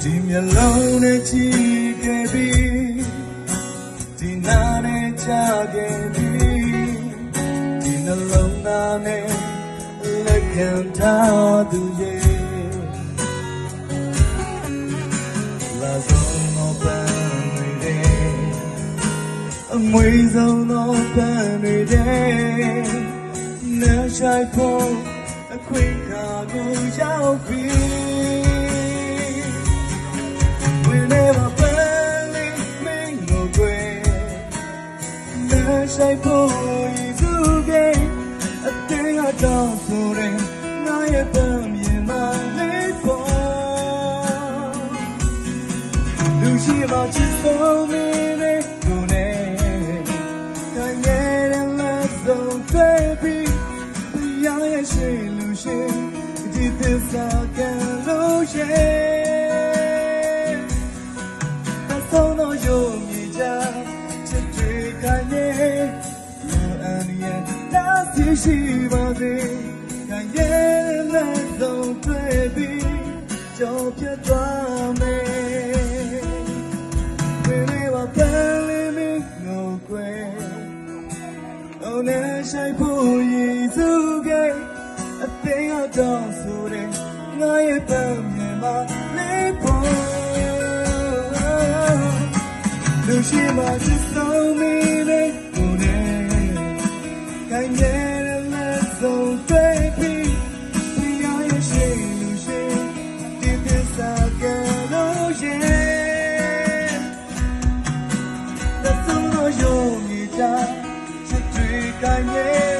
ဒီမျက်လုံးနဲ့ကြည့်ခဲ့ပြီးဒီနာနဲ့ကြားခဲ့ပြီးဒီနှလုံးသားနဲ့လက်ခံထားသူရဲ့လာဆုံးတော့ပန်းတွေတဲ့အမွေဆုံးတော့ပန်းတွေတဲ့နဲ့ဆိုင်ဖို့အခွင့်အခါကိုရောက်ပြီဆိုင်ဖို့ရည်စုခဲ့အတင်းအတော့ဆိုရင်ငါရဲ့ပန်းမြင်မှလေးပေါ်လူရှိမှချစ်ဆုံးမင်းနဲ့ကိုယ်နဲ့တိုင်းရဲ့လက်ဆုံးတွေ့ပြီးရရဲ့ရှိလူရှိဒီသစ္စာကလို့ရဲ့အဆုံးတော့ယုံကြည်ကြချစ်တွေကရဲ့ရှိပါစေခံရဲ့လက်ဆုံးတွေ့ပြီးကြောက်ပြတ်သွားမယ်ဝေမေဝပန်းလေးမင်းငိုကွယ်အုံနဲ့ဆိုင်ဖို့ရည်စုခဲ့အသိအတော့ဆိုတဲ့ငါရဲ့ပန်းမြင်မှလေးပေါ်လူရှိမှချစ်ဆုံးမင်းနဲ့ကိုယ်နဲ့ခံရဲ့ဆုံးတွေ့ပြီးဒီရရဲ့ရှိလူရှိဒီသစ္စာကလို့ရဲ့သက်ဆုံးလို့ယုံကြည်ကြချစ်တွေကရဲ့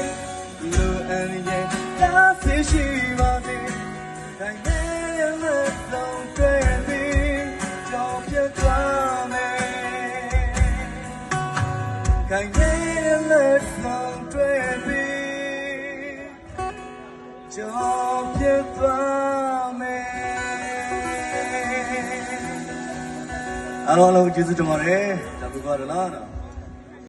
လူအန်ရဲ့တားသိရှိပါစေတိုင်းရဲ့လက်ဆုံးတွေ့ပြီးကြောက်ပြတ်သွားမယ်ခိုင်ရဲ့လက်ဆုံးတွေ့ပြီးကြောက်ပြတ်သွားမယ်အားလုံးကျေးဇူးတင်ပါတယ်ဒါဘုရားလား